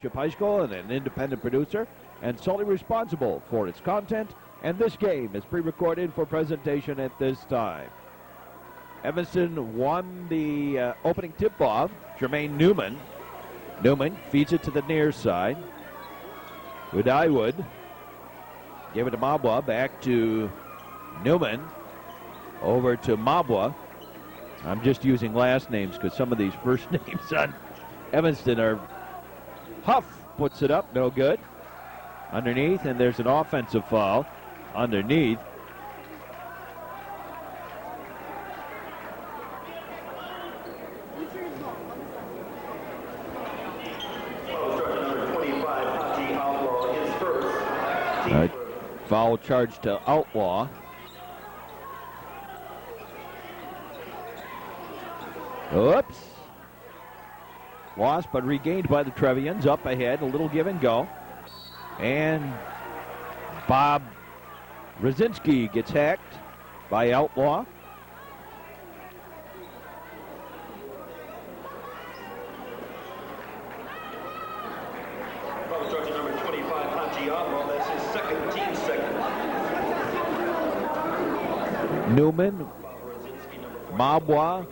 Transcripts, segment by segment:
High School and an independent producer and solely responsible for its content, and this game is pre-recorded for presentation at this time. Evanston won the opening tip-off. Jermaine Newman feeds it to the near side. Wood gave it to Mabwa, back to Newman, over to Mabwa. I'm just using last names because some of these first names on Evanston are... Huff puts it up, no good. Underneath, and there's an offensive foul underneath. Foul charge to Outlaw. Oops. Lost, but regained by the Trevians. Up ahead, a little give and go. And Bob Rosinski gets hacked by Outlaw. Number 25, Haji Amro. That's his second, team second. Newman, Mabwa,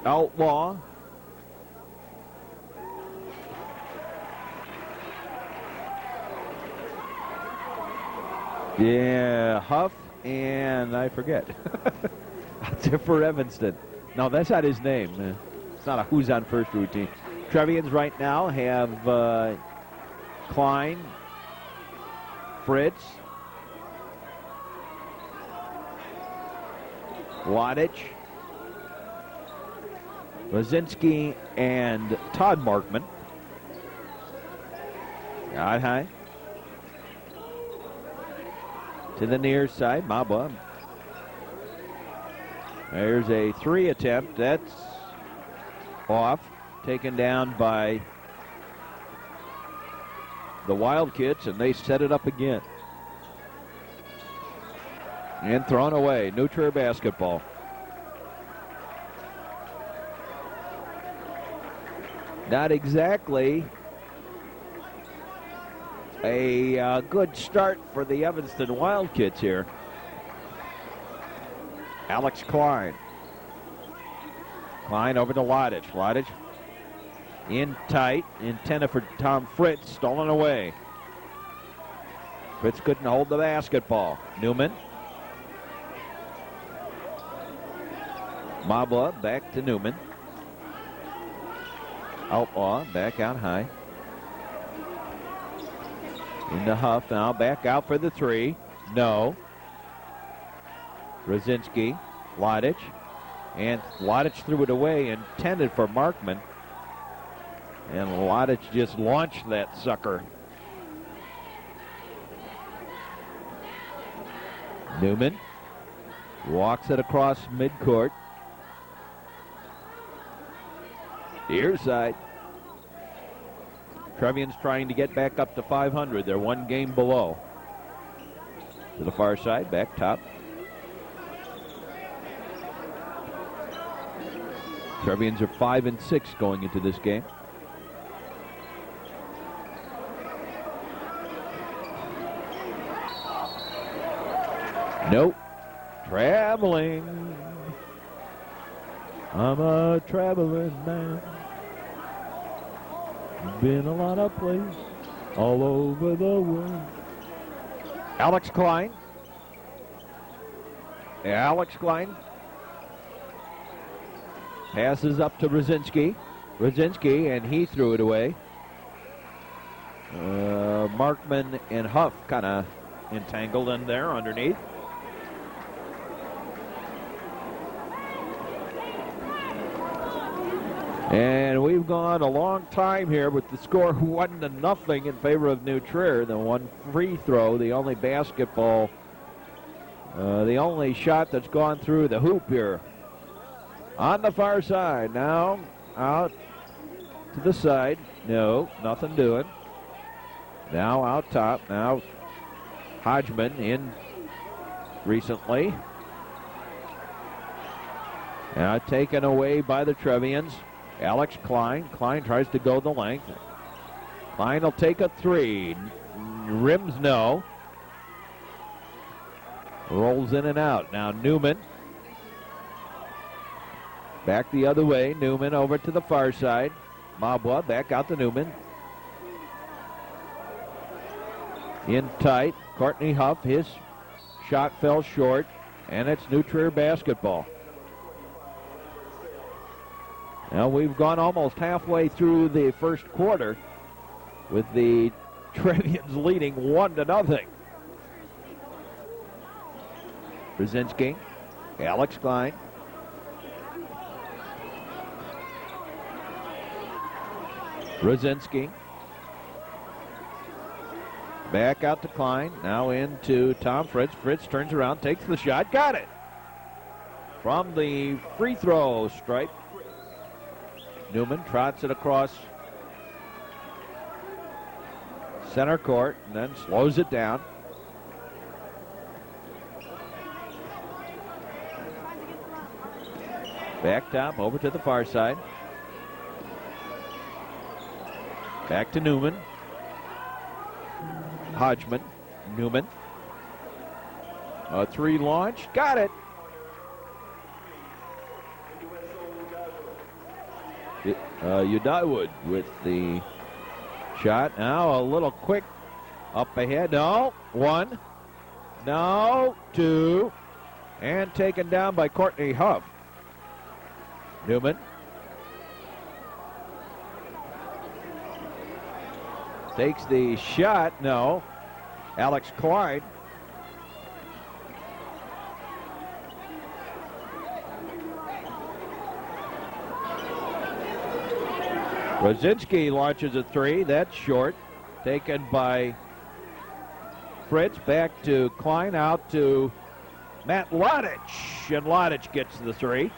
Outlaw, yeah, Huff, and I forget. For Evanston. No, that's not his name. It's not a who's on first routine. Trevians right now have Klein, Fritz, Wadich, Rosinski, and Todd Markman. Out high. To the near side, Mabwa. There's a 3 attempt. That's off. Taken down by the Wildkits, and they set it up again. And thrown away. New Trier basketball. Not exactly a good start for the Evanston Wildkits here. Alex Klein. Klein over to Lodich. Lodich in tight. Intended for Tom Fritz. Stolen away. Fritz couldn't hold the basketball. Newman. Mabwa back to Newman. Outlaw back out high. Into Huff now, back out for the 3. No. Rosinski, Lodich, and Lodich threw it away, intended for Markman. And Lodich just launched that sucker. Newman walks it across midcourt. Near side. Trevians trying to get back up to 500. They're one game below. To the far side, back top. Trevians are 5-6 going into this game. Nope. Traveling. I'm a traveling man. Been a lot of places all over the world. Alex Klein. Alex Klein passes up to Rosinski. Rosinski, and he threw it away. Markman and Huff kind of entangled in there underneath. And we've gone a long time here with the score 1-0 in favor of New Trier. The one free throw, the only basketball, the only shot that's gone through the hoop here. On the far side, now out to the side. No, nothing doing. Now out top, now Hodgman in recently. Now taken away by the Trevians. Alex Klein. Klein tries to go the length. Klein will take a 3. Rims no. Rolls in and out. Now Newman. Back the other way. Newman over to the far side. Mabwa back out to Newman. In tight. Courtney Huff. His shot fell short. And it's New Trier basketball. Now we've gone almost halfway through the first quarter with the Trevians leading 1-0. Brzezinski, Alex Klein. Brzezinski. Back out to Klein. Now into Tom Fritz. Fritz turns around, takes the shot, got it. From the free throw stripe. Newman trots it across center court and then slows it down. Back top over to the far side. Back to Newman. Hodgman. Newman. A 3 launch. Got it. Udaiwood with the shot. Now a little quick up ahead. No. 1. No. 2. And taken down by Courtney Huff. Newman. Takes the shot. No. Alex Klein. Brzezinski launches a 3. That's short. Taken by Fritz. Back to Klein. Out to Matt Lodich. And Lodich gets the 3.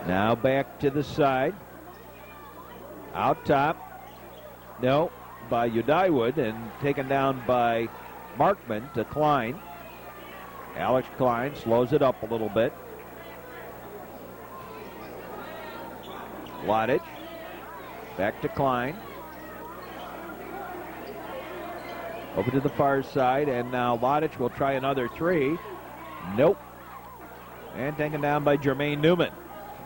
Now back to the side. Out top. No, by Udaiwood and taken down by Markman to Klein. Alex Klein slows it up a little bit. Lodich. Back to Klein. Over to the far side, and now Lodich will try another 3. Nope. And taken down by Jermaine Newman.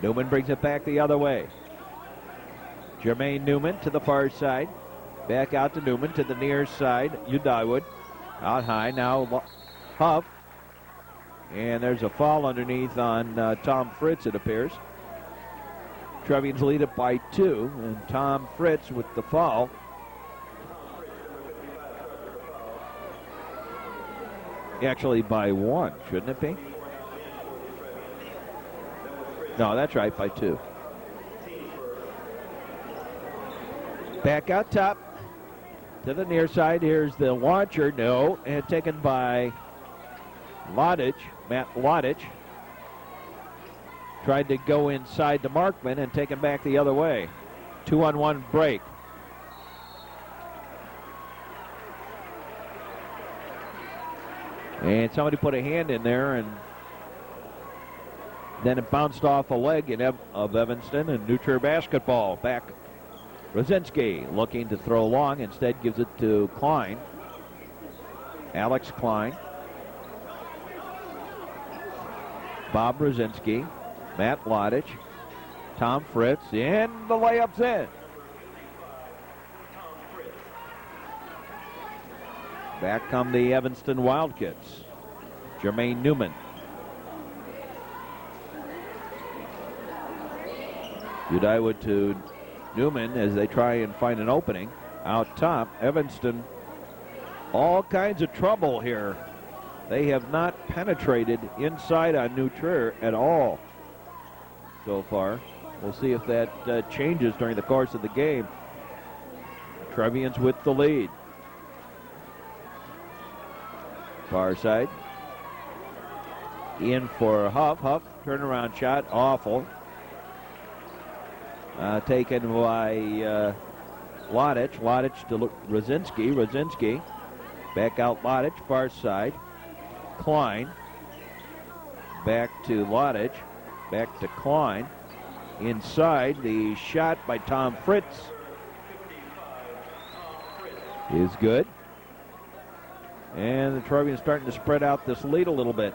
Newman brings it back the other way. Jermaine Newman to the far side. Back out to Newman to the near side. Udaiwood out high. Now Huff. And there's a foul underneath on Tom Fritz, it appears. Trevians lead it by 2. And Tom Fritz with the foul. Actually by 1, shouldn't it be? No, that's right, by 2. Back out top to the near side. Here's the launcher. No, and taken by Lodich, Matt Lodich. Tried to go inside to Markman and taken back the other way. 2-on-1 break. And somebody put a hand in there, and then it bounced off a leg of Evanston, and New Trier basketball. Back Brzezinski looking to throw long, instead gives it to Klein. Alex Klein. Bob Brzezinski. Matt Lodich. Tom Fritz. And the layup's in. Back come the Evanston Wildkits. Jermaine Newman. Udaiwood to Newman as they try and find an opening. Out top, Evanston, all kinds of trouble here. They have not penetrated inside on New Trier at all so far. We'll see if that changes during the course of the game. Trevians with the lead. Far side. In for Huff. Huff, turnaround shot, awful. Taken by Lodich. Lodich to Brzezinski. Brzezinski. Back out Lodich, far side. Klein. Back to Lodich. Back to Klein. Inside, the shot by Tom Fritz is good. And the Trevians starting to spread out this lead a little bit.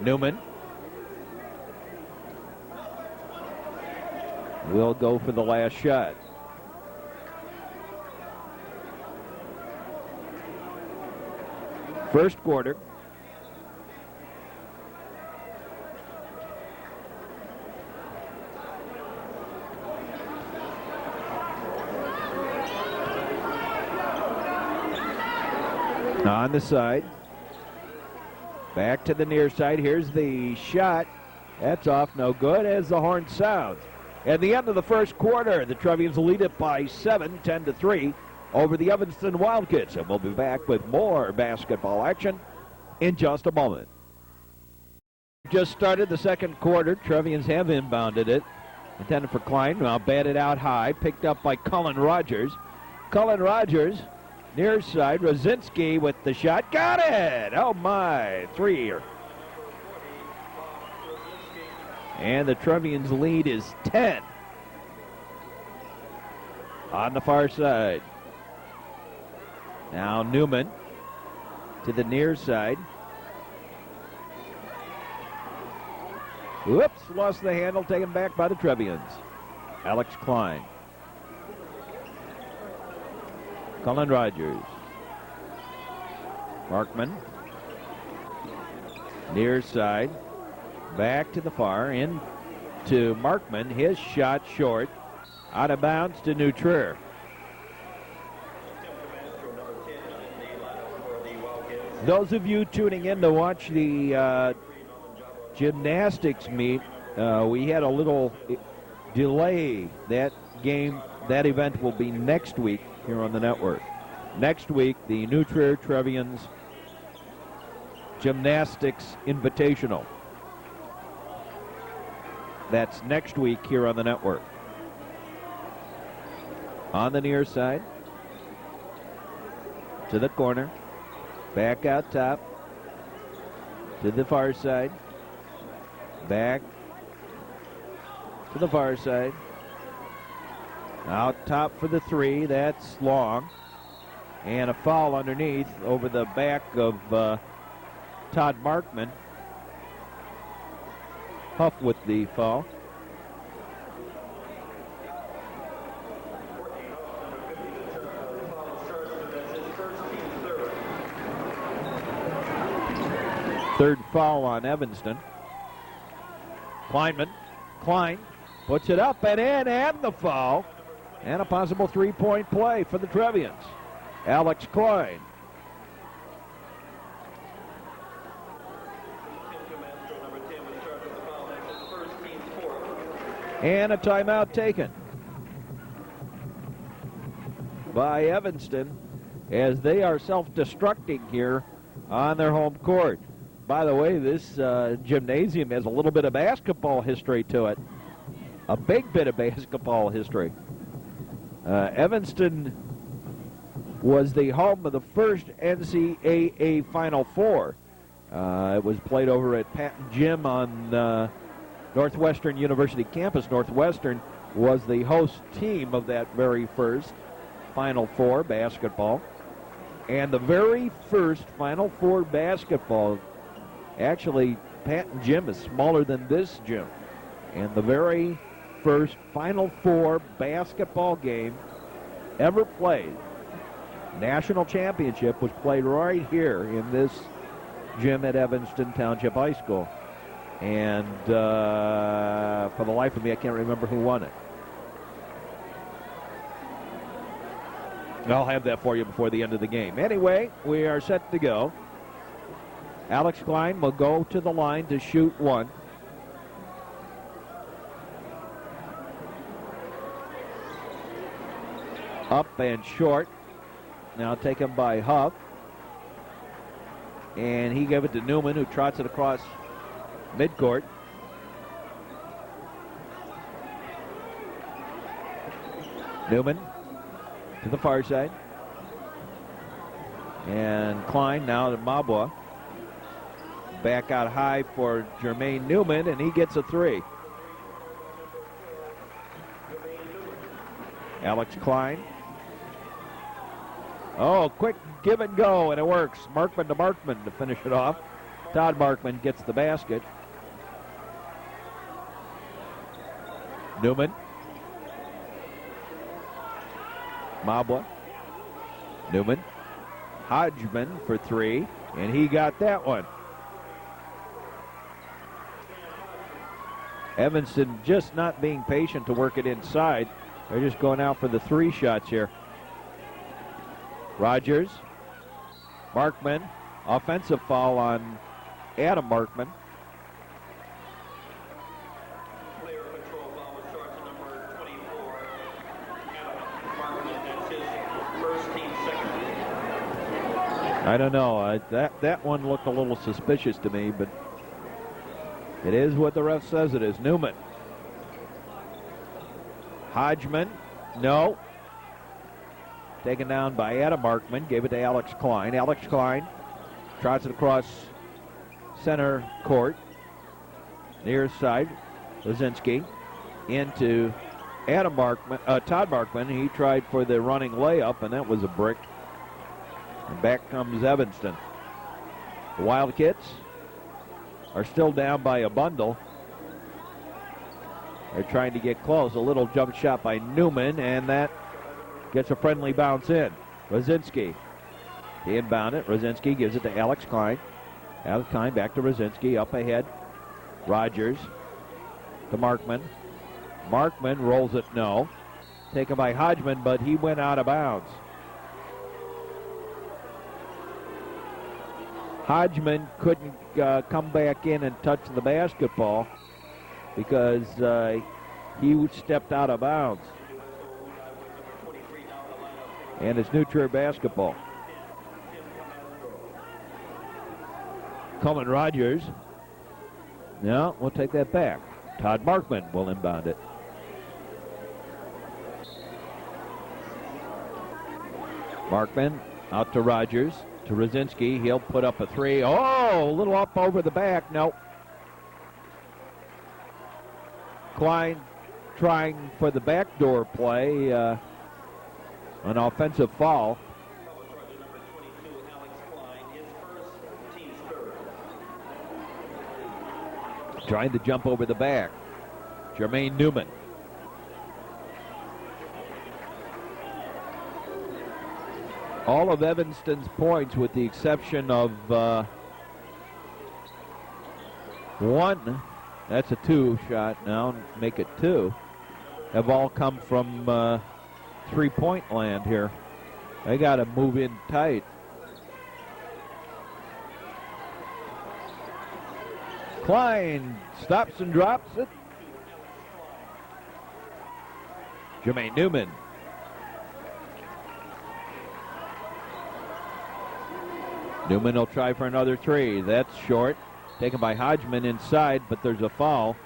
Newman will go for the last shot. First quarter. On the side. Back to the near side. Here's the shot. That's off, no good, as the horn sounds. At the end of the first quarter, the Trevians lead it by 7, 10-3 over the Evanston Wildkits. And we'll be back with more basketball action in just a moment. Just started the second quarter. Trevians have inbounded it. Intended for Klein. Now batted out high. Picked up by Cullen Rogers. Cullen Rogers, near side. Rosinski with the shot. Got it! Oh my. Three. And the Trevians lead is 10. On the far side. Now Newman to the near side. Whoops, lost the handle, taken back by the Trevians. Alex Klein. Cullen Rogers. Markman. Near side. Back to the far, in to Markman. His shot short. Out of bounds to New Trier. Those of you tuning in to watch the gymnastics meet, we had a little delay. That game, that event will be next week here on the network. Next week, the New Trier Trevians Gymnastics Invitational. That's next week here on the network. On the near side, to the corner, back out top, to the far side, back to the far side, out top for the three. That's long, and a foul underneath over the back of Todd Markman. Huff with the foul. Third foul on Evanston. Klein puts it up and in, and the foul. And a possible three-point play for the Trevians. Alex Klein. And a timeout taken by Evanston as they are self-destructing here on their home court. By the way, this gymnasium has a little bit of basketball history to it. A big bit of basketball history. Evanston was the home of the first NCAA Final Four. It was played over at Patton Gym on Northwestern University campus. Northwestern was the host team of that very first Final Four basketball. And the very first Final Four basketball, actually, Patton Gym is smaller than this gym. And the very first Final Four basketball game ever played, national championship, was played right here in this gym at Evanston Township High School. And for the life of me, I can't remember who won it. I'll have that for you before the end of the game. Anyway, we are set to go. Alex Klein will go to the line to shoot one. Up and short. Now taken by Huff. And he gave it to Newman, who trots it across midcourt. Newman to the far side. And Klein now to Mabwa. Back out high for Jermaine Newman, and he gets a three. Alex Klein. Oh, quick give and go, and it works. Markman to Markman to finish it off. Todd Markman gets the basket. Newman. Mabla. Newman. Hodgman for three, and he got that one. Evanston just not being patient to work it inside. They're just going out for the three shots here. Rogers. Markman. Offensive foul on Adam Markman. Player control foul was short to number 24. Adam Markman, that's his first team second. I don't know. That one looked a little suspicious to me, but it is what the ref says it is. Newman. Hodgman. No. Taken down by Adam Markman. Gave it to Alex Klein. Alex Klein trots it across center court. Near side. Lazinski into Adam Markman. Todd Markman. He tried for the running layup, and that was a brick. And back comes Evanston. The Wildkits are still down by a bundle. They're trying to get close. A little jump shot by Newman, and that gets a friendly bounce in. Rosinski. He inbound it. Rosinski gives it to Alex Klein. Alex Klein back to Rosinski. Up ahead. Rogers to Markman. Markman rolls it no. Taken by Hodgman, but he went out of bounds. Hodgman couldn't come back in and touch the basketball because he stepped out of bounds. And it's New Trier basketball. Coleman Rogers. No, we'll take that back. Todd Markman will inbound it. Markman out to Rogers. To Rosinski. He'll put up a three. Oh, a little up over the back. Nope. Klein trying for the backdoor play. An offensive foul. Trying to jump over the back. Jermaine Newman. All of Evanston's points, with the exception of one, that's a two shot now, make it two, have all come from three-point land here. They got to move in tight. Klein stops and drops it. Jermaine Newman. Newman will try for another three. That's short. Taken by Hodgman inside, but there's a foul.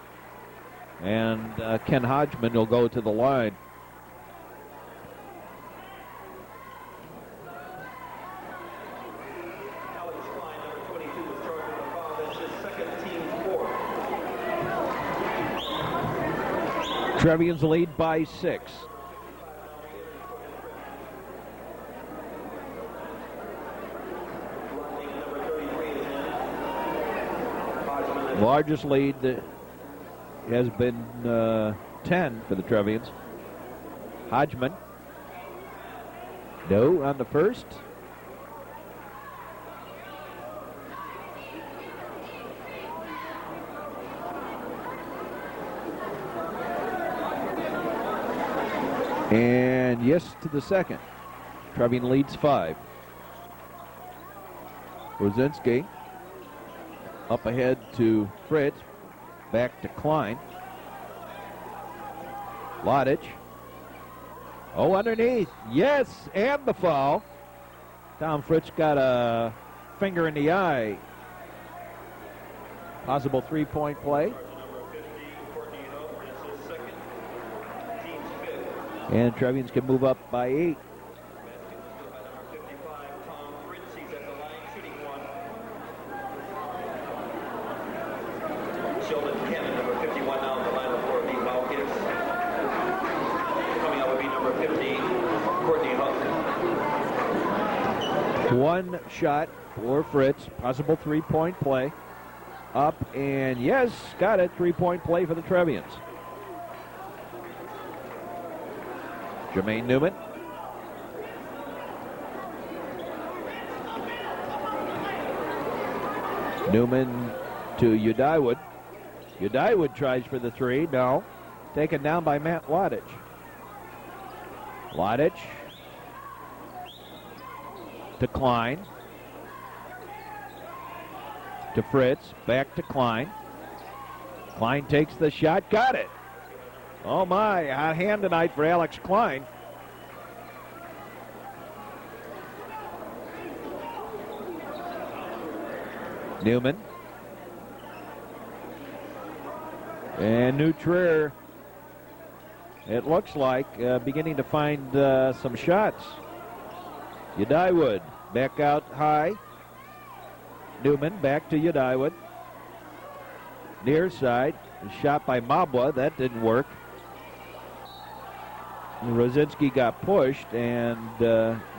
And Ken Hodgman will go to the line. Alex Klein, number 22, was charged with a foul. That's his second team fourth. Trevians lead by 6. Largest lead has been 10 for the Trevians. Hodgman. No on the first. And yes to the second. Trevian leads 5. Rosinski. Up ahead to Fritz. Back to Klein. Lodich. Oh, underneath. Yes, and the foul. Tom Fritz got a finger in the eye. Possible three-point play. And Trevians can move up by 8. Number 51 now on the line for the Wildcats. Coming out would be number 50. One shot for Fritz. Possible three-point play. Up and yes, got it. Three-point play for the Trevians. Jermaine Newman. Newman to Udaiwood. Udaiwood tries for the three. No. Taken down by Matt Lodich. Lodich to Klein. To Fritz. Back to Klein. Klein takes the shot. Got it. Oh my, hot hand tonight for Alex Klein. Newman. And New Trier, it looks like, beginning to find some shots. Udaiwood back out high. Newman back to Udaiwood. Near side, shot by Mabwa. That didn't work. Rosinski got pushed, and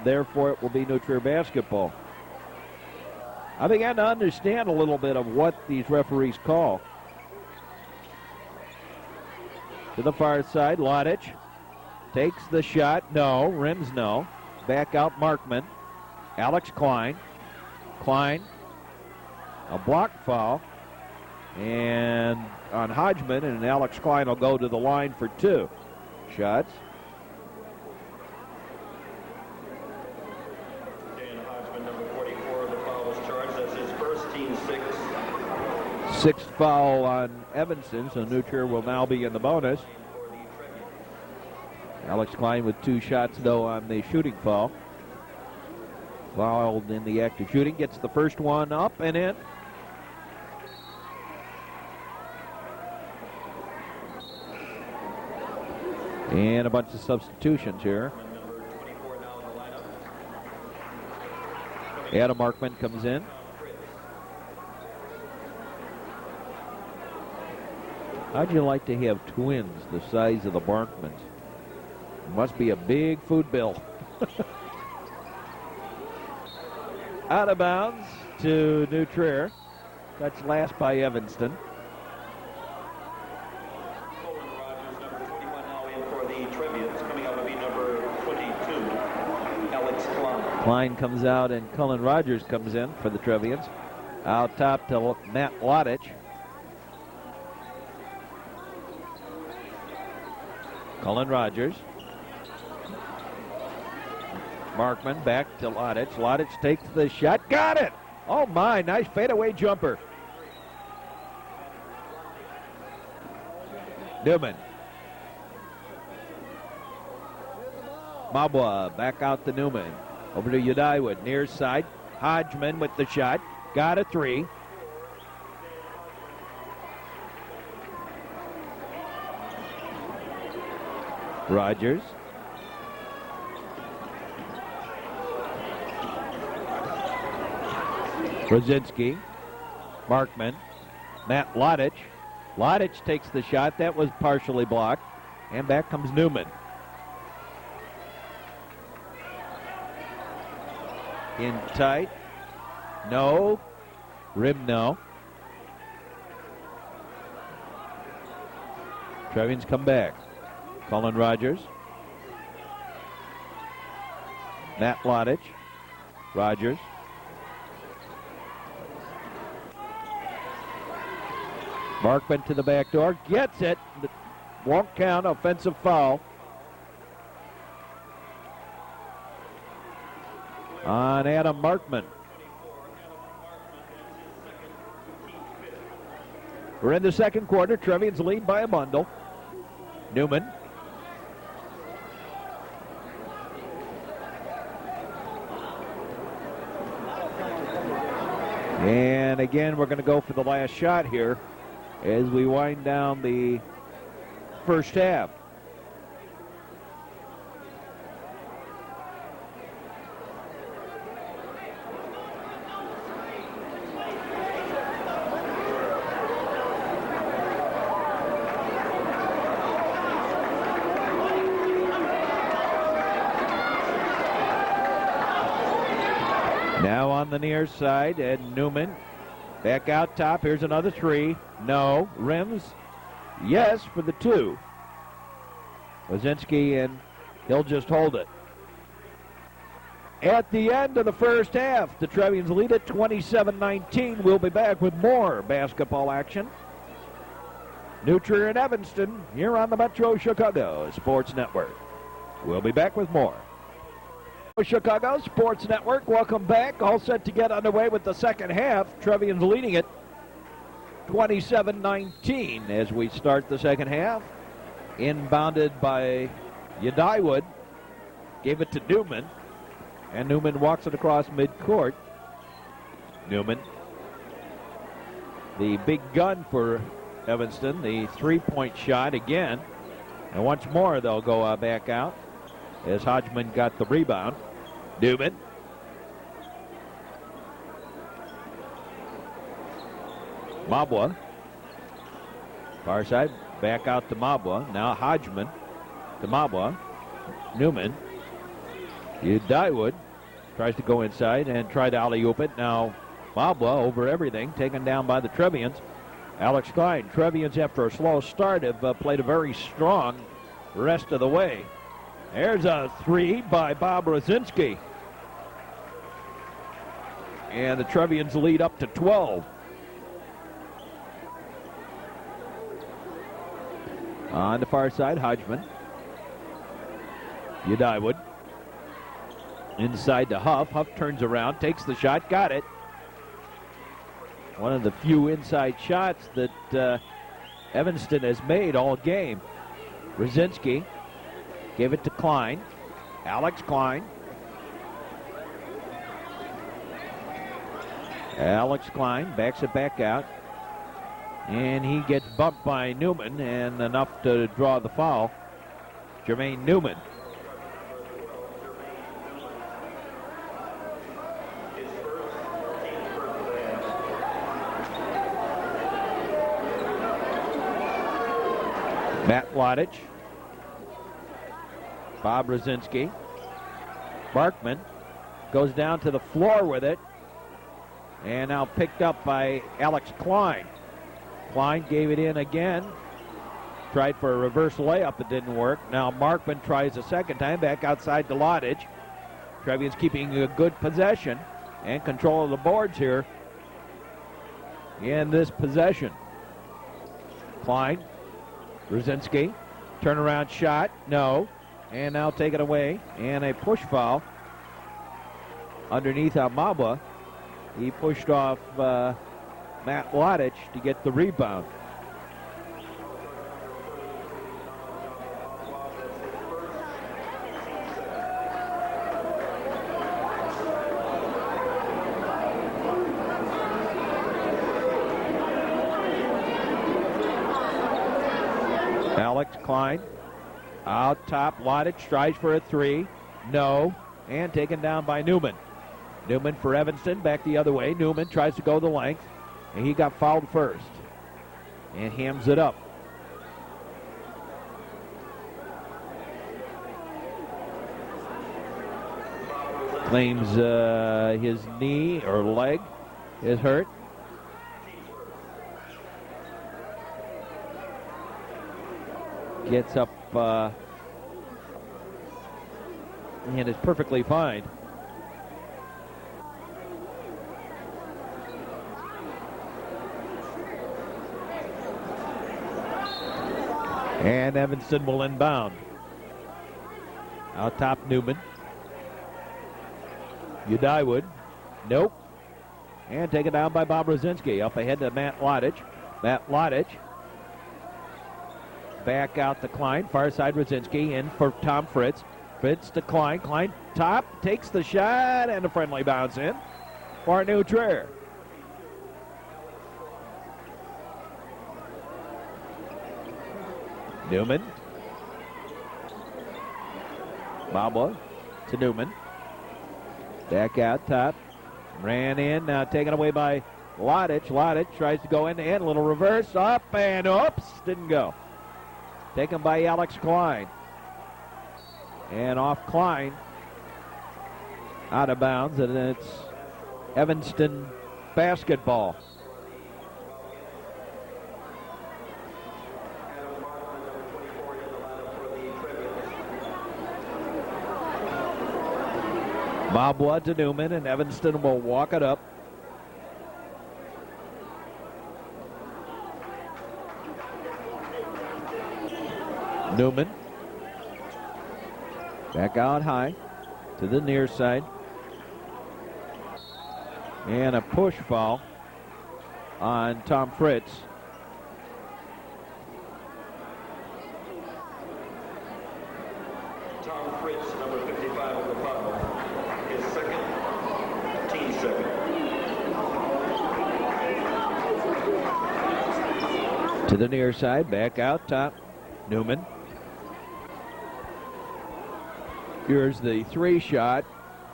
therefore it will be New Trier basketball. I began to understand a little bit of what these referees call. To the far side, Lodich takes the shot. No, rims no. Back out Markman. Alex Klein. Klein, a block foul. And on Hodgman, and Alex Klein will go to the line for two shots. Dan Hodgman, number 44, the foul was charged. That's his first, team sixth. Sixth foul on Evanston, so New Trier will now be in the bonus. Alex Klein with two shots, though, on the shooting foul. Fouled in the act of shooting, gets the first one up and in. And a bunch of substitutions here. Adam Markman comes in. How'd you like to have twins the size of the Markmans? Must be a big food bill. Out of bounds to New Trier. Touched last by Evanston. Klein comes out and Cullen Rogers comes in for the Trevians. Out top to Matt Lodich. Cullen Rogers. Markman back to Lodich. Lodich takes the shot. Got it! Oh my, nice fadeaway jumper. Newman. Mabwa back out to Newman. Over to Udaiwood, near side. Hodgman with the shot. Got a three. Rogers. Rosinski. Markman. Matt Lodich. Lodich takes the shot. That was partially blocked. And back comes Newman. In tight. No. Rim no. Trevians come back. Cullen Rogers. Matt Lodich. Rogers. Markman to the back door. Gets it. Won't count. Offensive foul. On Adam Markman. We're in the second quarter. Trevians lead by a bundle. Newman. And again, we're going to go for the last shot here as we wind down the first half. Now on the near side, and Newman back out top. Here's another three. No. Rims. Yes for the two. Wazinski, and he'll just hold it. At the end of the first half, the Trevians lead at 27-19. We'll be back with more basketball action. New Trier and Evanston here on the Metro Chicago Sports Network. We'll be back with more. Chicago Sports Network, welcome back. All set to get underway with the second half. Trevians leading it 27-19 as we start the second half. Inbounded by Yadaiwood. Gave it to Newman. And Newman walks it across midcourt. Newman, the big gun for Evanston, the three-point shot again. And once more they'll go back out as Hodgman got the rebound. Newman. Mabwa. Far side, back out to Mabwa. Now Hodgman to Mabwa. Newman. Dyewood tries to go inside and try to alley-oop it. Now Mabwa over everything, taken down by the Trevians. Alex Klein. Trevians, after a slow start, have played a very strong rest of the way. There's a three by Bob Rosinski. And the Trevians lead up to 12. On the far side, Hodgman. Yadaiwood. Inside to Huff. Huff turns around, takes the shot, got it. One of the few inside shots that Evanston has made all game. Rosinski gave it to Klein. Alex Klein. Alex Klein backs it back out. And he gets bumped by Newman, and enough to draw the foul. Jermaine Newman. Matt Lodich. Bob Rosinski. Barkman goes down to the floor with it. And now picked up by Alex Klein. Klein gave it in again. Tried for a reverse layup. It didn't work. Now Markman tries a second time. Back outside to Lodich. Trevians keeping a good possession and control of the boards here in this possession. Klein. Rosinski. Turnaround shot. No. And now taken away. And a push foul underneath Mabwa. He pushed off Matt Lodich to get the rebound. Alex Klein out top. Lodich tries for a three. No. And taken down by Newman. Newman for Evanston, back the other way. Newman tries to go the length, and he got fouled first. And hams it up. Claims his knee or leg is hurt. Gets up and is perfectly fine. And Evanston will inbound. Out top, Newman. Udaiwood. Nope. And taken down by Bob Rosinski. Up ahead to Matt Lodich. Matt Lodich. Back out to Klein. Far side Rosinski. In for Tom Fritz. Fritz to Klein. Klein top. Takes the shot. And a friendly bounce in for New Trier. Newman. Mabwa to Newman. Back out top. Ran in. Now taken away by Lodich. Lodich tries to go in the end. A little reverse. Up and oops. Didn't go. Taken by Alex Klein. And off Klein. Out of bounds. And it's Evanston basketball. Mabwa to Newman, and Evanston will walk it up. Newman. Back out high to the near side. And a push foul on Tom Fritz. Tom Fritz, number 55 of the foul. His second, team second. To the near side, back out top. Newman. Here's the three shot.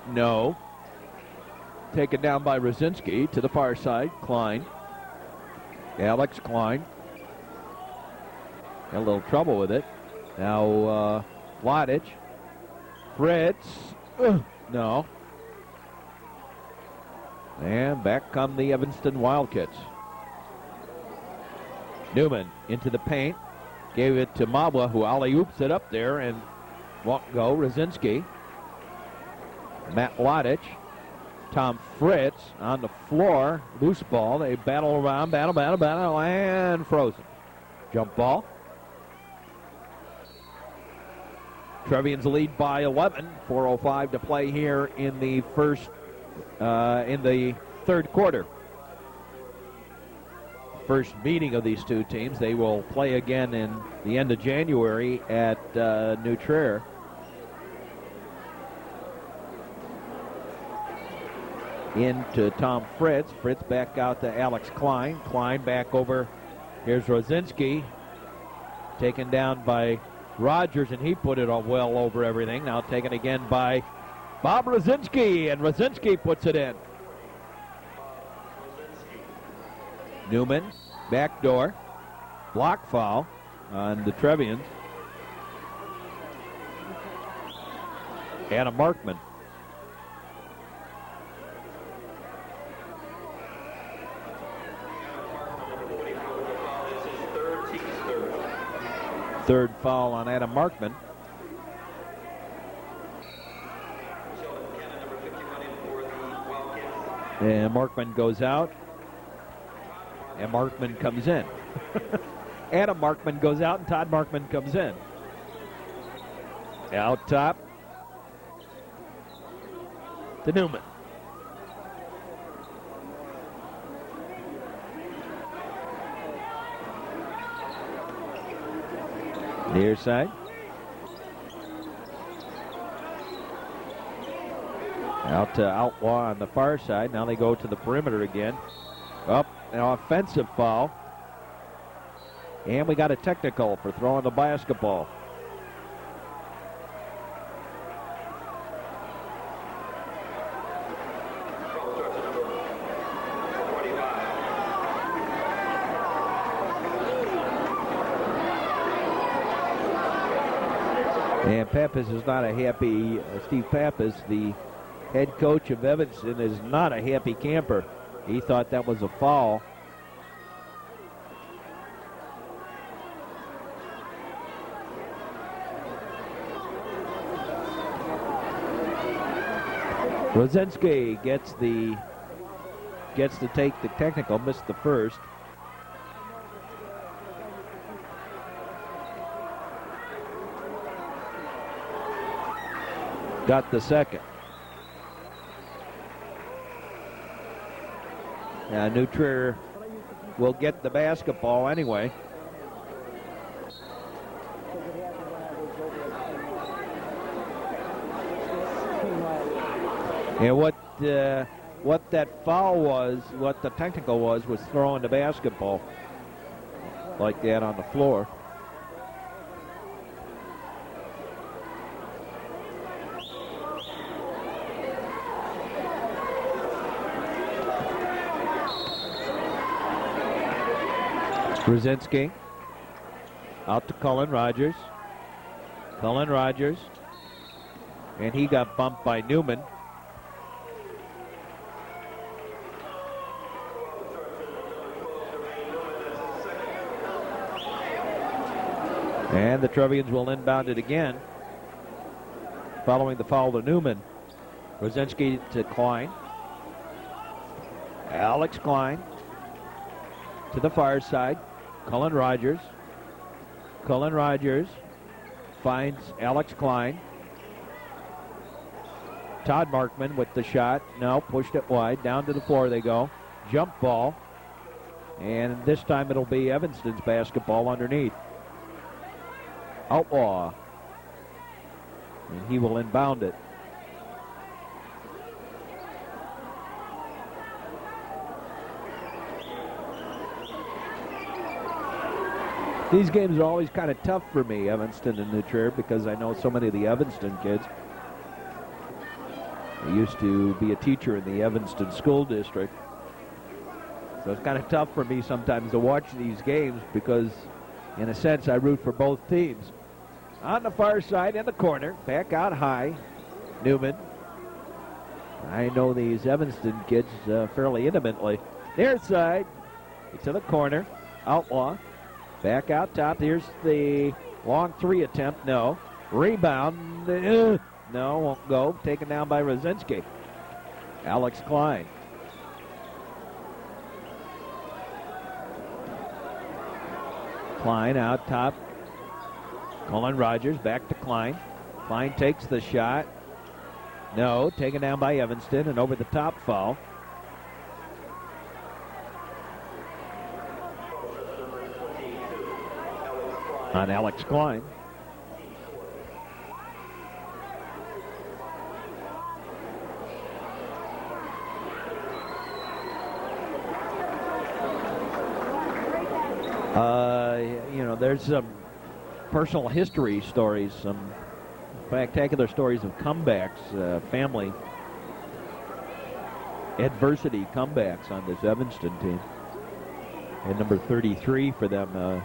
No. Taken down by Rosinski to the far side. Klein. Alex Klein. Got a little trouble with it. Now Vladic. Fritz. No. And back come the Evanston Wildkits. Newman into the paint. Gave it to Mabwa, who alley-oops it up there and won't go. Rosinski. Matt Vladic. Tom Fritz on the floor. Loose ball. They battle around. Battle, and frozen. Jump ball. Trevians lead by 11. 4:05 to play here in the third quarter. First meeting of these two teams. They will play again in the end of January at New Trier. Into Tom Fritz. Fritz back out to Alex Klein. Klein back over. Here's Rosinski. Taken down by Rogers, and he put it well over everything. Now taken again by Bob Rosinski, and Rosinski puts it in. Newman, backdoor, block foul on the Trevians. Adam Markman. Third foul on Adam Markman. And Markman goes out. And Markman comes in. Adam Markman goes out and Todd Markman comes in. Out top to Newman. Near side. Out to Outlaw on the far side. Now they go to the perimeter again. Up, an offensive foul. And we got a technical for throwing the basketball. And Pappas is not a happy, Steve Pappas, the head coach of Evanston, is not a happy camper. He thought that was a foul. Rosinski gets to take the technical, missed the first. Got the second. New Trier will get the basketball anyway. And what that foul was, what the technical was throwing the basketball like that on the floor. Rosinski out to Cullen Rogers. Cullen Rogers. And he got bumped by Newman. And the Trevians will inbound it again. Following the foul to Newman. Rosinski to Klein. Alex Klein to the far side. Cullen Rogers. Cullen Rogers finds Alex Klein. Todd Markman with the shot. No, pushed it wide. Down to the floor they go. Jump ball. And this time it'll be Evanston's basketball underneath. Outlaw. And he will inbound it. These games are always kind of tough for me, Evanston and New Trier, because I know so many of the Evanston kids. I used to be a teacher in the Evanston School District. So it's kind of tough for me sometimes to watch these games because, in a sense, I root for both teams. On the far side in the corner, back out high, Newman. I know these Evanston kids fairly intimately. Near side, to the corner, Outlaw. Back out top. Here's the long three attempt. No. Rebound. No, won't go. Taken down by Rosinski. Alex Klein. Klein out top. Cullen Rogers back to Klein. Klein takes the shot. No. Taken down by Evanston and over the top foul. On Alex Klein. There's some personal history stories, some spectacular stories of comebacks, family adversity comebacks on this Evanston team. And number 33 for them,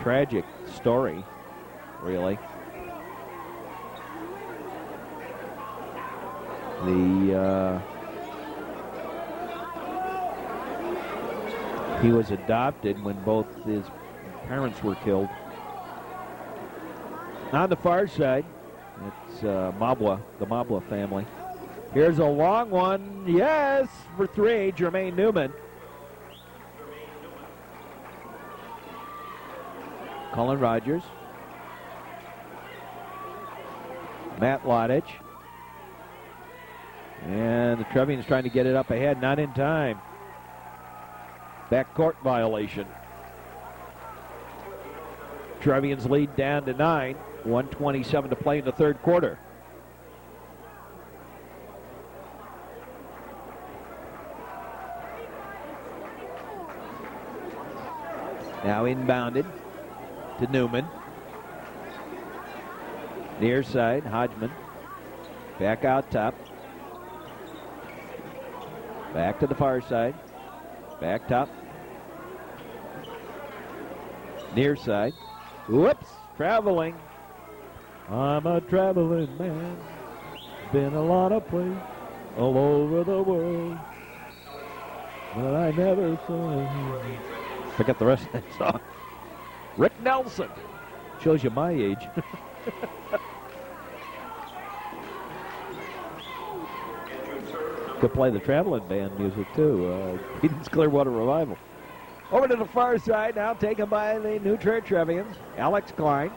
tragic story, really. He was adopted when both his parents were killed. On the far side, it's Mabwa, the Mabwa family. Here's a long one. Yes, for three, Jermaine Newman. Cullen Rogers. Matt Lodich. And the Trevians trying to get it up ahead, not in time. Backcourt violation. Trevians lead down to 9. 1:27 to play in the third quarter. Now inbounded to Newman. Near side, Hodgman. Back out top. Back to the far side. Back top. Near side. Whoops, traveling. I'm a traveling man. Been a lot of places all over the world, but I never saw him. Forget the rest of that song. Rick Nelson. Shows you my age. Could play the traveling band music too. Eden's Clearwater Revival. Over to the far side now, taken by the New Trier Trevians. Alex Klein.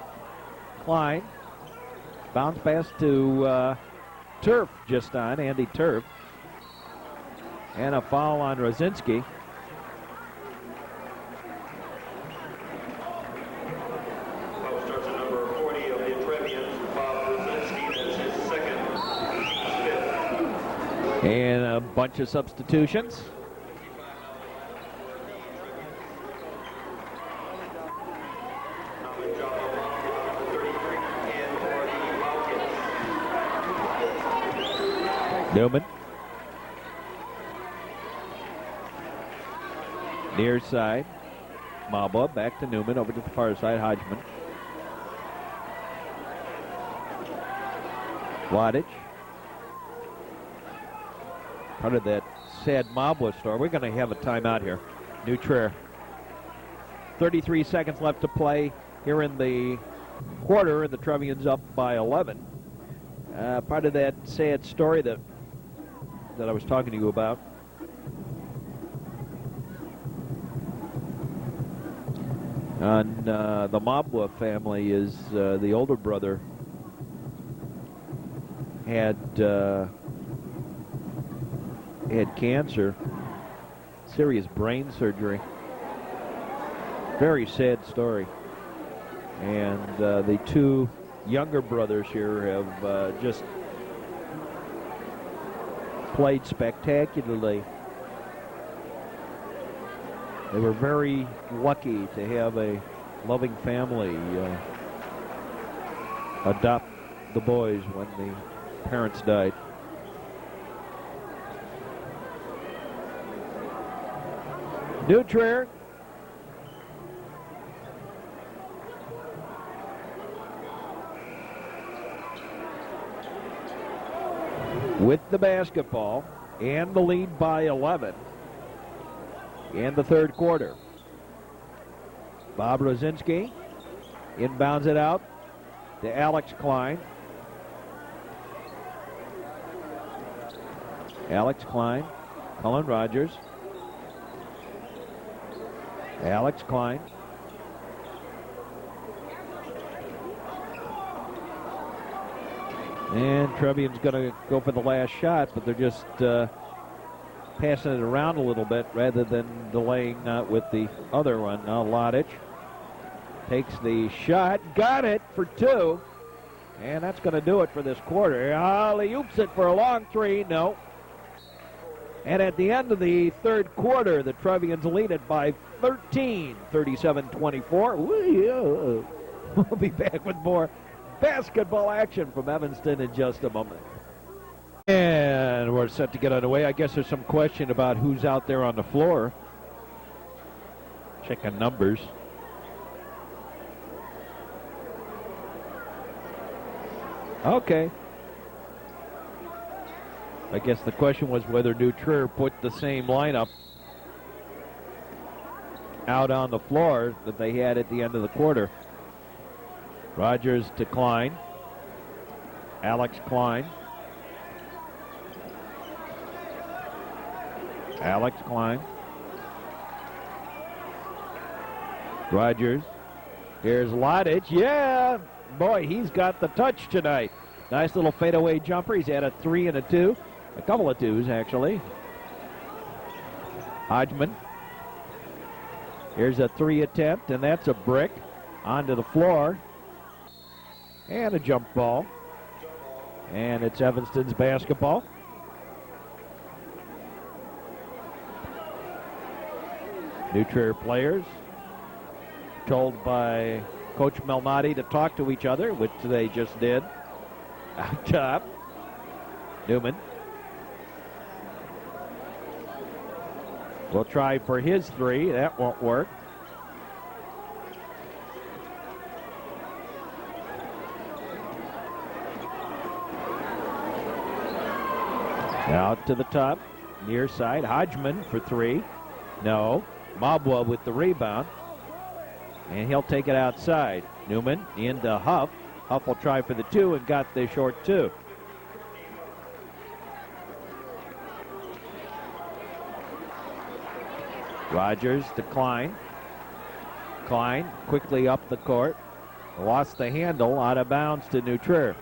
Klein. Bounce pass to Turf just on, Andy Turf. And a foul on Rosinski. Foul starts at number 40 of the Trevians, Bob Rosinski. That's his second, fifth. And a bunch of substitutions. Newman. Near side. Mabwa back to Newman. Over to the far side. Hodgman. Wadich. Part of that sad Mabwa story. We're going to have a timeout here. New Trier. 33 seconds left to play here in the quarter, and the Trevians up by 11. Part of that sad story that I was talking to you about. On the Mabwa family is the older brother had cancer, serious brain surgery. Very sad story. And the two younger brothers here have just played spectacularly. They were very lucky to have a loving family adopt the boys when the parents died. New Trier. With the basketball and the lead by 11 in the third quarter. Bob Rosinski inbounds it out to Alex Klein. Alex Klein, Cullen Rogers. Alex Klein. And Trevian's going to go for the last shot, but they're just passing it around a little bit rather than delaying with the other one. Now Lodic takes the shot, got it for two, and that's going to do it for this quarter. Alley-oops it for a long three, no. And at the end of the third quarter, the Trevians lead it by 13, 37-24. We'll be back with more basketball action from Evanston in just a moment. And we're set to get underway. I guess there's some question about who's out there on the floor. Checking numbers. Okay. I guess the question was whether New Trier put the same lineup out on the floor that they had at the end of the quarter. Rogers to Klein. Alex Klein. Alex Klein. Rogers. Here's Lodic. Yeah! Boy, he's got the touch tonight. Nice little fadeaway jumper. He's had a 3 and a 2. A couple of 2s, actually. Hodgman. Here's a 3 attempt, and that's a brick. Onto the floor. And a jump ball. And it's Evanston's basketball. New Trier players told by Coach Malnati to talk to each other, which they just did. Out top. Newman. Will try for his 3. That won't work. Out to the top, near side. Hodgman for 3. No. Mabwa with the rebound. And he'll take it outside. Newman into Huff. Huff will try for the 2 and got the short 2. Rogers to Klein. Klein quickly up the court. Lost the handle, out of bounds to New Trier.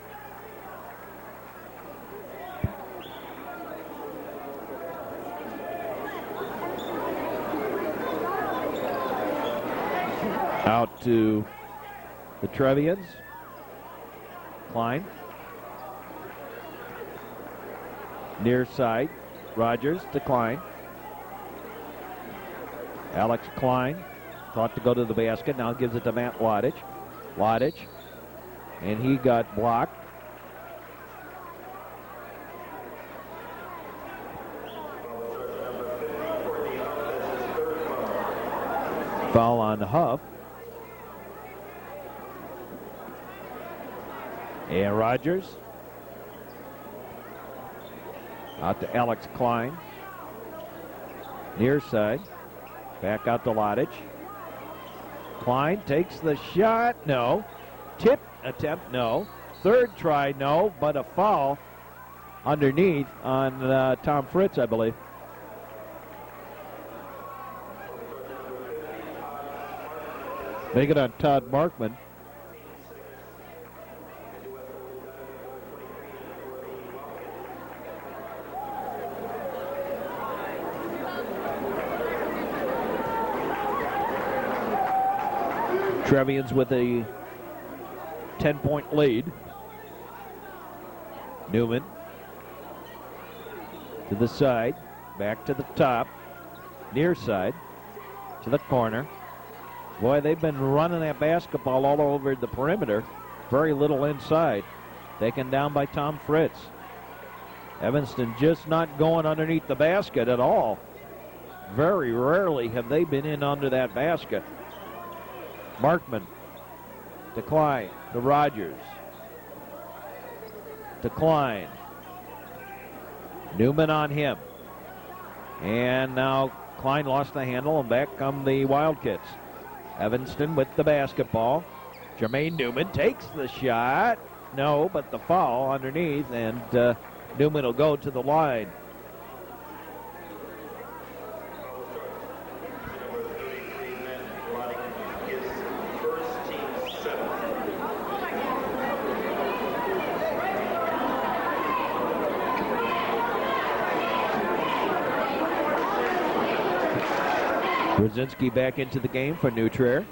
Out to the Trevians. Klein. Near side. Rogers to Klein. Alex Klein thought to go to the basket. Now gives it to Matt Lodic. Lodic. And he got blocked. Foul on Huff. And Rogers. Out to Alex Klein. Near side. Back out to Lodic. Klein takes the shot. No. Tip attempt. No. Third try. No. But a foul underneath on Tom Fritz, I believe. Make it on Todd Markman. Trevians with a 10-point lead. Newman to the side, back to the top, near side, to the corner. Boy, they've been running that basketball all over the perimeter. Very little inside. Taken down by Tom Fritz. Evanston just not going underneath the basket at all. Very rarely have they been in under that basket. Markman to Klein, to Rogers, to Klein. Newman on him. And now Klein lost the handle, and back come the Wildkits. Evanston with the basketball. Jermaine Newman takes the shot. No, but the foul underneath, and Newman will go to the line. Brzezinski back into the game for New Trier.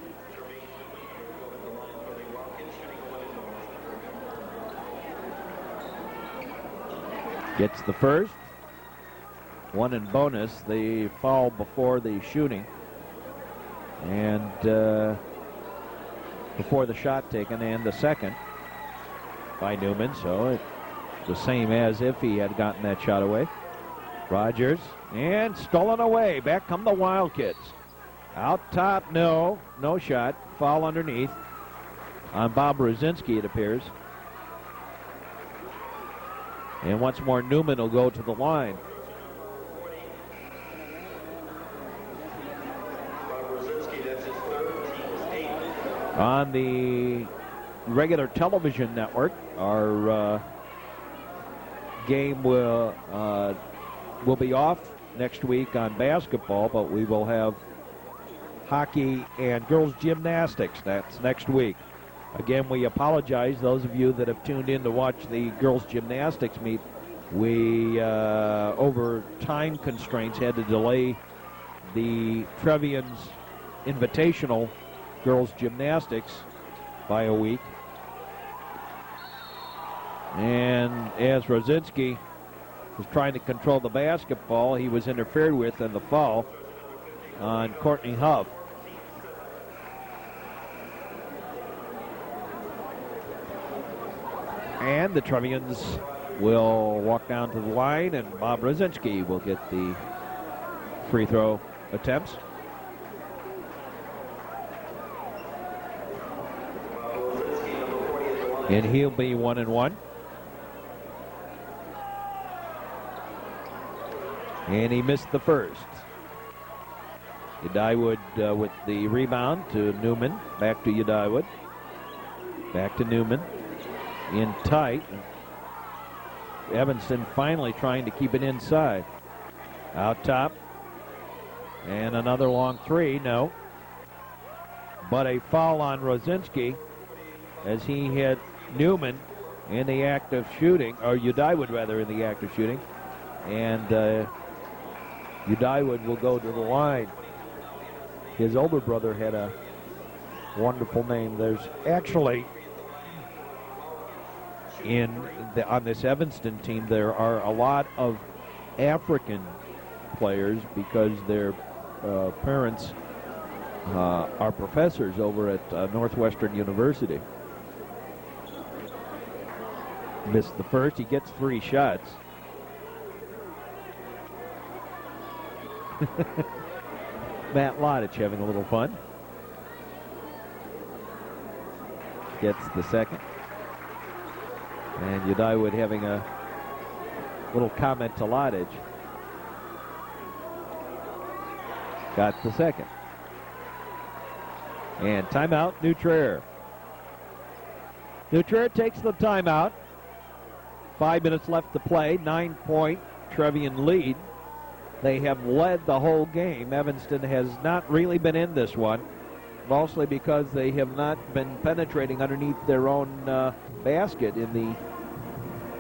Gets the first. One in bonus. The foul before the shooting. And before the shot taken, and the second by Newman. So it's the same as if he had gotten that shot away. Rogers, and stolen away. Back come the Wildkits. Out top, no shot. Foul underneath on Bob Brzezinski, it appears. And once more, Newman will go to the line. On the regular television network, our game will be off next week on basketball, but we will have hockey and girls gymnastics. That's next week. Again, we apologize, those of you that have tuned in to watch the girls gymnastics meet. We, over time constraints, had to delay the Trevians Invitational girls gymnastics by a week. And as Brzezinski was trying to control the basketball, he was interfered with in the foul on Courtney Huff. And the Trevians will walk down to the line, and Bob Brzezinski will get the free throw attempts. And he'll be 1-1. And he missed the first. Udiwood with the rebound to Newman. Back to Udiwood. Back to Newman. In tight. Evanston finally trying to keep it inside. Out top. And another long three. No. But a foul on Brzezinski as he hit Newman in the act of shooting, or Udiwood rather, in the act of shooting. And Udiwood will go to the line. His older brother had a wonderful name. There's actually, on this Evanston team, there are a lot of African players because their parents are professors over at Northwestern University. Missed the first. He gets 3 shots. Matt Lottich having a little fun. Gets the second. And Udiwood having a little comment to Lottich. Got the second. And timeout, New Trier. New Trier takes the timeout. 5 minutes left to play. 9-point Trevian lead. They have led the whole game. Evanston has not really been in this one, mostly because they have not been penetrating underneath their own basket in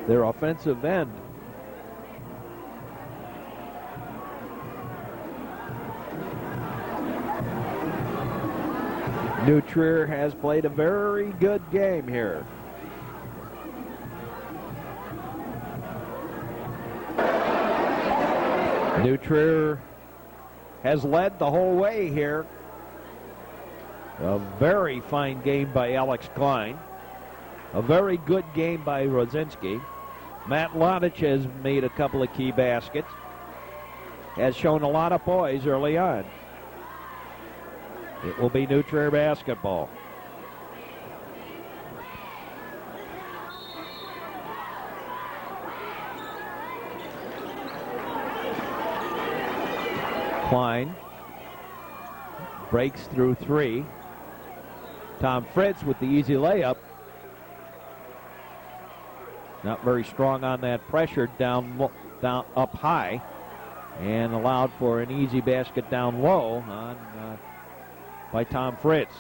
their offensive end. New Trier has played a very good game here. New Trier has led the whole way here. A very fine game by Alex Klein. A very good game by Rosinski. Matt Lodich has made a couple of key baskets. Has shown a lot of poise early on. It will be New Trier basketball. Klein breaks through three. Tom Fritz with the easy layup. Not very strong on that pressure down up high, and allowed for an easy basket down low by Tom Fritz.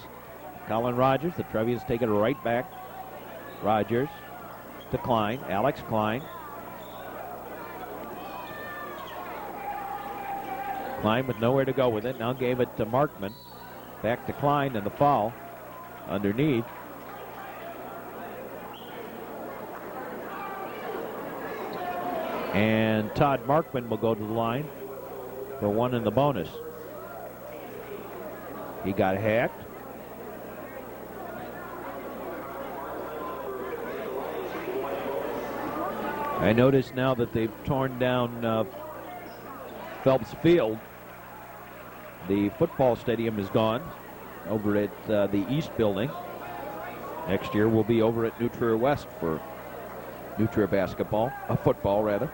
Colin Rogers, the Trevians take it right back. Rogers to Klein, Alex Klein. Klein with nowhere to go with it. Now gave it to Markman. Back to Klein and the foul underneath. And Todd Markman will go to the line for one in the bonus. He got hacked. I notice now that they've torn down Phelps Field. The football stadium is gone over at the East Building. Next year we'll be over at New Trier West for New Trier basketball, football rather.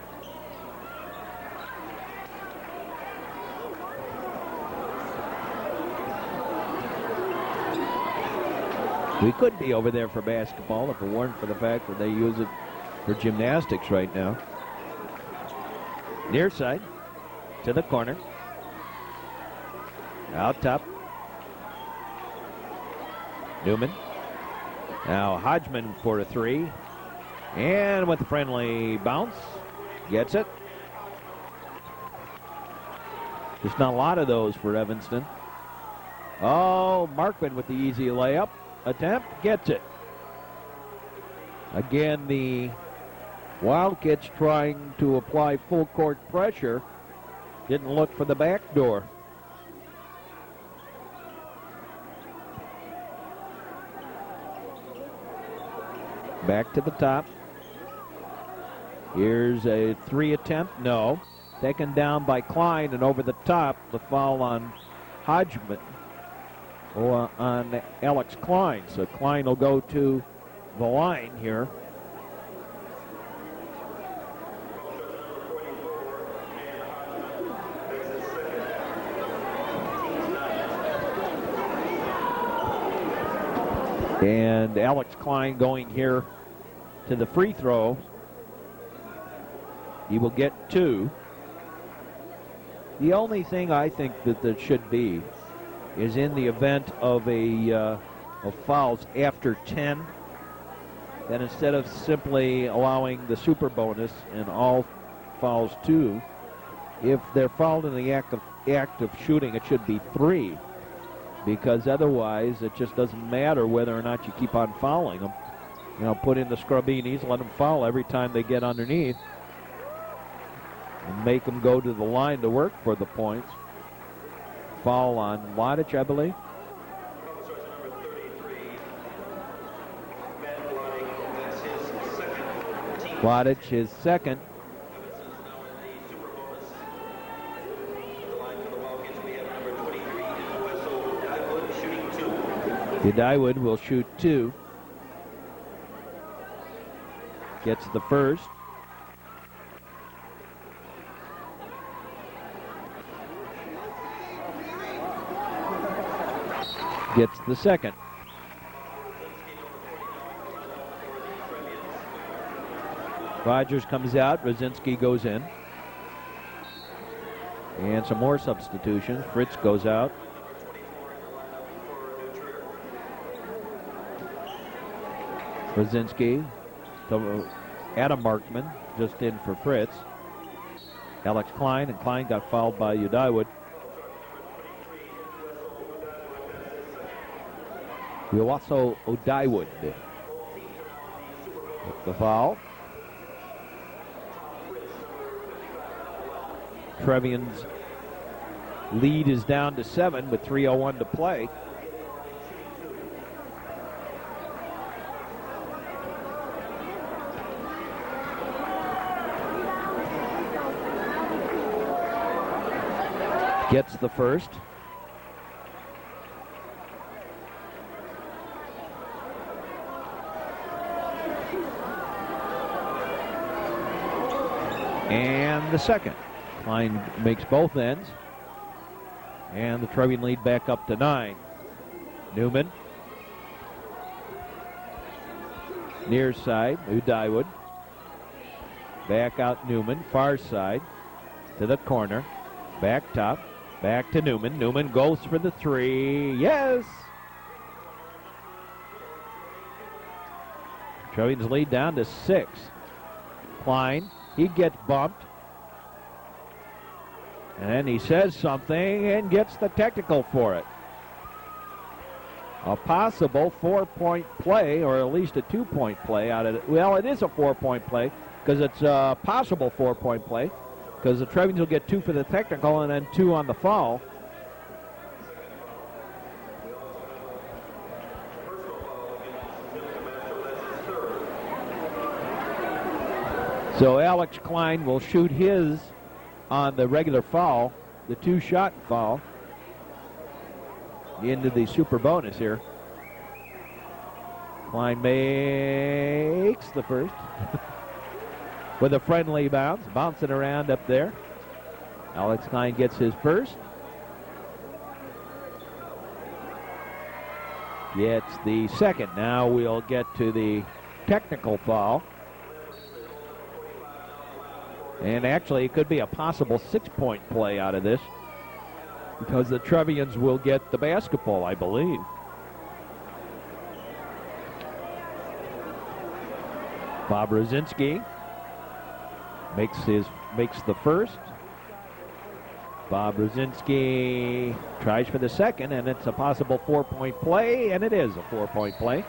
We could be over there for basketball if it weren't for the fact that they use it for gymnastics right now. Near side to the corner. Out top. Newman. Now Hodgman for a three. And with a friendly bounce, gets it. There's not a lot of those for Evanston. Oh, Markman with the easy layup. Attempt, gets it. Again, the Wildkits trying to apply full court pressure. Didn't look for the back door. Back to the top. Here's a three attempt. No. Taken down by Klein, and over the top, the foul on Hodgman. Or on Alex Klein. So Klein will go to the line here. And Alex Klein going here to the free throw. He will get two. The only thing I think that there should be is in the event of of fouls after 10, then instead of simply allowing the super bonus and all fouls 2, if they're fouled in the act of shooting, it should be 3, because otherwise it just doesn't matter whether or not you keep on fouling them. You know, put in the scrubinis, let them foul every time they get underneath, and make them go to the line to work for the points. Foul on Lodich, I believe. Lodich, his second. Godiwood will shoot 2. Gets the first. gets the second. Rogers comes out. Brzezinski goes in. And some more substitutions. Fritz goes out. Brzezinski to Adam Markman, just in for Fritz. Alex Klein, and Klein got fouled by Udaiwood. Uwaso Udaiwood with the foul. Trevians' lead is down to 7 with 3:01 to play. Gets the first. And the second. Klein makes both ends. And the Trevian lead back up to 9. Newman. Near side, Udaiwood. Back out Newman, far side to the corner. Back top, back to Newman. Newman goes for the 3. Yes! Trevian's lead down to 6. Klein, he gets bumped. And then he says something and gets the technical for it. A possible 4-point play, or at least a 2-point play out of it. Well, it is a 4-point play because it's a possible 4-point play because the Trevians will get 2 for the technical and then 2 on the foul. So Alex Klein will shoot his on the regular foul, the 2-shot foul, into the super bonus here. Klein makes the first with a friendly bounce, bouncing around up there. Alex Klein gets his first. Gets the second. Now we'll get to the technical foul. And actually, it could be a possible 6-point play out of this because the Trevians will get the basketball, I believe. Bob Brzezinski makes the first. Bob Brzezinski tries for the second, and it's a possible 4-point play, and it is a 4-point play.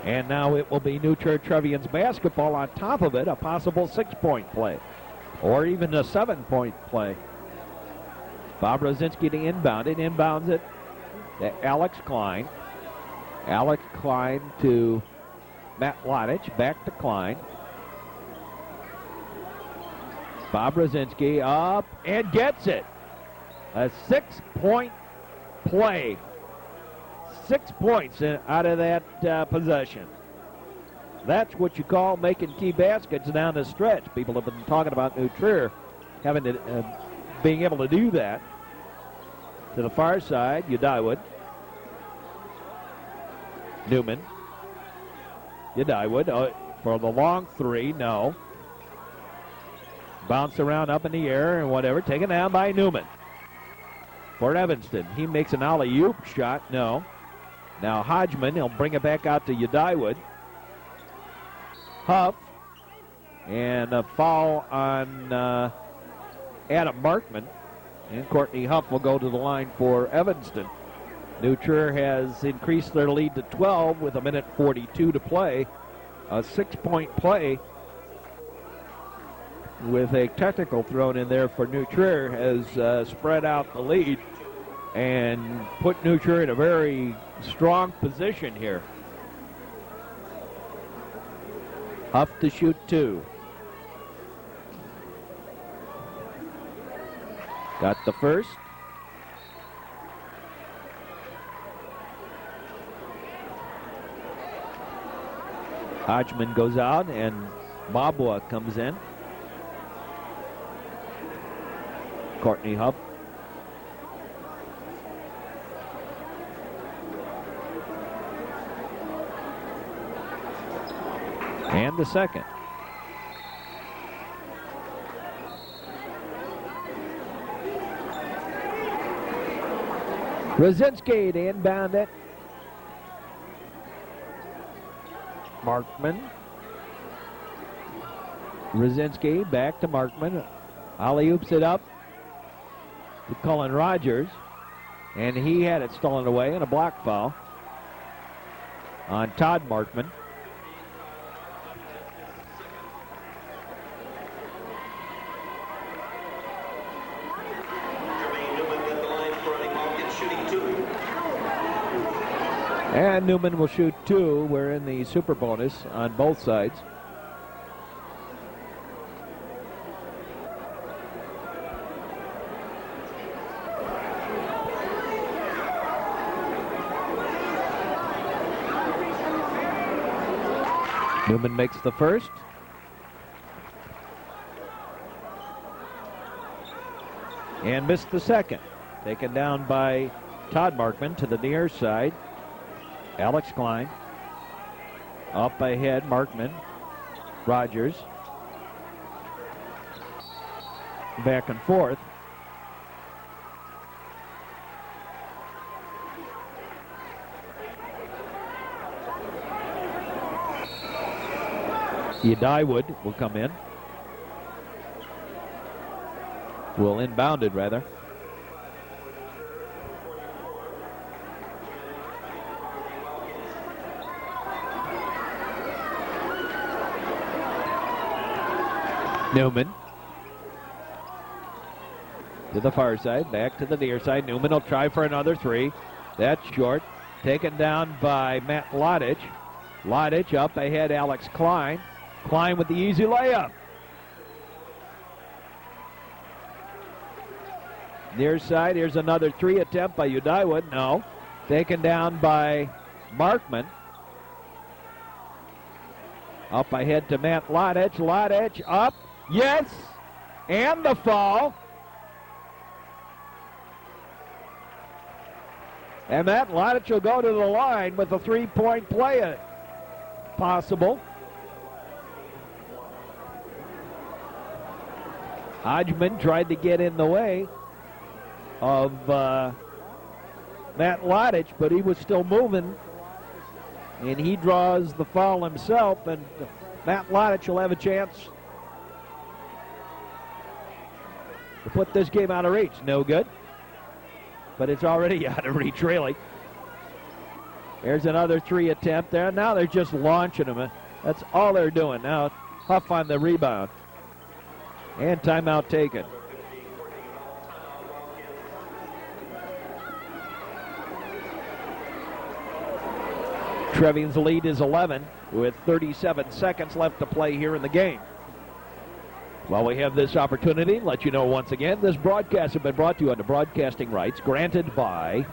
And now it will be New Trier Trevians basketball on top of it, a possible 6-point play, or even a 7-point play. Bob Brzezinski to inbound it, inbounds it to Alex Klein. Alex Klein to Matt Lodich, back to Klein. Bob Brzezinski up and gets it. A 6-point play. 6 points out of that possession. That's what you call making key baskets down the stretch. People have been talking about New Trier having to, being able to do that. To the far side, Udaiwood. Newman. Udaiwood for the long 3, no. Bounce around up in the air and whatever, taken down by Newman. For Evanston, he makes an alley-oop shot, no. Now Hodgman, he'll bring it back out to Udaiwood. Huff, and a foul on Adam Markman. And Courtney Huff will go to the line for Evanston. New Trier has increased their lead to 12 with 1:42 to play. A 6-point play with a technical thrown in there for New Trier has spread out the lead and put New Trier in a very strong position here. Huff to shoot 2. Got the first. Hodgman goes out and Mabwa comes in. Courtney Huff. And the second. Brzezinski to inbound it. Markman. Brzezinski back to Markman. Alley-oops it up to Cullen Rogers. And he had it stolen away in a block foul on Todd Markman. And Newman will shoot 2. We're in the super bonus on both sides. Newman makes the first. And missed the second. Taken down by Todd Markman to the near side. Alex Klein. Up ahead, Markman. Rogers. Back and forth. Udiwood will come in. Will inbound it, rather. Newman. To the far side, back to the near side. Newman will try for another 3. That's short. Taken down by Matt Lodich. Lodich up ahead, Alex Klein. Klein with the easy layup. Near side, here's another 3 attempt by Udiwood. No. Taken down by Markman. Up ahead to Matt Lodich. Lodich up. Yes. And the foul. And Matt Lodich will go to the line with a 3-point play possible. Hodgman tried to get in the way of Matt Lodich, but he was still moving, and he draws the foul himself, and Matt Lodich will have a chance to put this game out of reach. No good, but it's already out of reach, really. There's another 3 attempt there. Now they're just launching them. That's all they're doing. Now Huff on the rebound. And timeout taken. Trevians' lead is 11 with 37 seconds left to play here in the game. While we have this opportunity, let you know once again, this broadcast has been brought to you under broadcasting rights granted by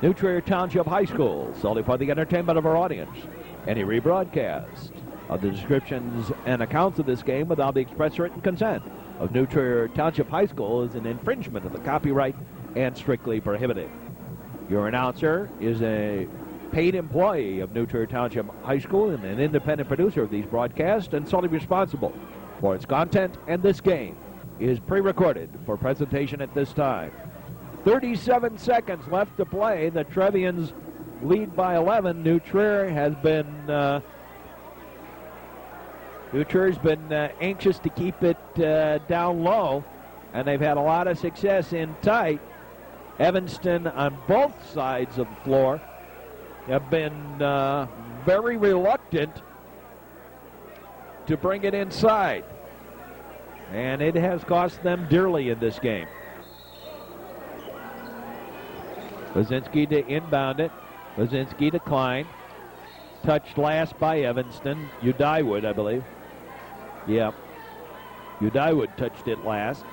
New Trier Township High School, solely for the entertainment of our audience. Any rebroadcast of the descriptions and accounts of this game without the express written consent of New Trier Township High School is an infringement of the copyright and strictly prohibited. Your announcer is a paid employee of New Trier Township High School and an independent producer of these broadcasts and solely responsible for its content, and this game is pre-recorded for presentation at this time. 37 seconds left to play. The Trevians lead by 11. New Trier has been anxious to keep it down low, and they've had a lot of success in tight. Evanston on both sides of the floor have been very reluctant to bring it inside, and it has cost them dearly in this game. Brzezinski to inbound it. Brzezinski to Klein. Touched last by Evanston. Udiwood, I believe. Yep. Udiwood touched it last.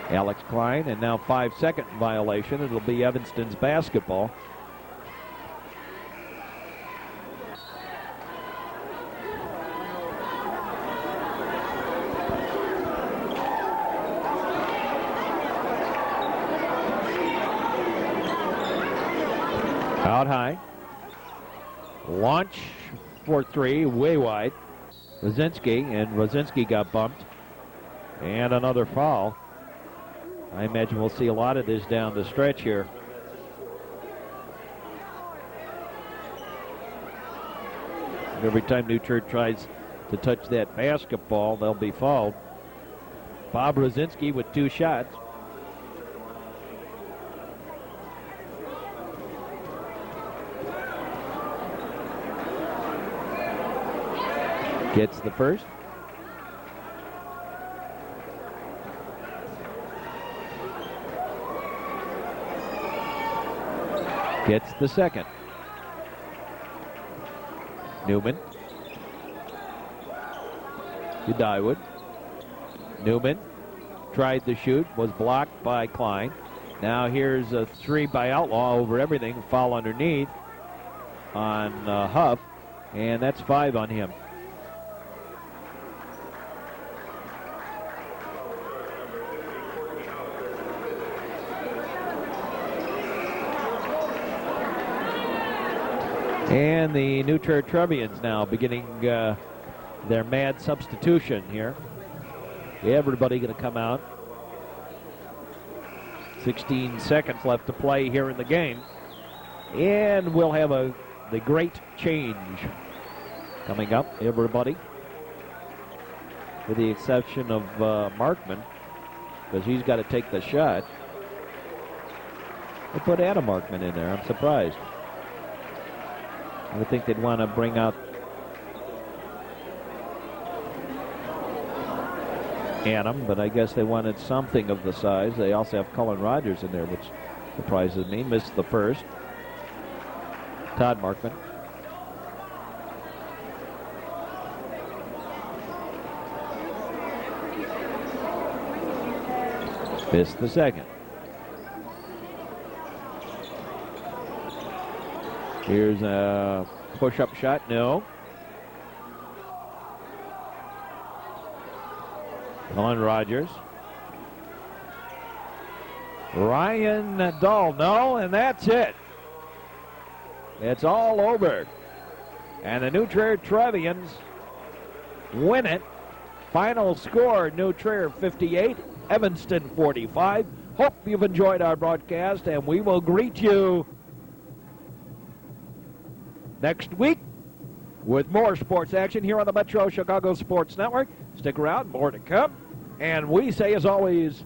Alex Klein, and now 5-second violation. It'll be Evanston's basketball. Out high. Launch for three, way wide. Rosinski got bumped. And another foul. I imagine we'll see a lot of this down the stretch here. Every time New Trier tries to touch that basketball, they'll be fouled. Bob Rosinski with 2 shots. Gets the first. Gets the second. Newman. To Dyewood. Newman tried to shoot, was blocked by Klein. Now here's a 3 by Outlaw over everything. Foul underneath on Huff, and that's 5 on him. And the New Trier Trevians now beginning their mad substitution here. Everybody going to come out. 16 seconds left to play here in the game. And we'll have the great change coming up, everybody. With the exception of Markman, because he's got to take the shot. They put Adam Markman in there. I'm surprised. I would think they'd want to bring out Adam, but I guess they wanted something of the size. They also have Cullen Rogers in there, which surprises me. Missed the first. Todd Markman. Missed the second. Here's a push-up shot. No. Cullen Rogers. Ryan Dahl. No, and that's it. It's all over. And the New Trier Trevians win it. Final score, New Trier 58, Evanston 45. Hope you've enjoyed our broadcast, and we will greet you next week with more sports action here on the Metro Chicago Sports Network. Stick around, more to come. And we say, as always,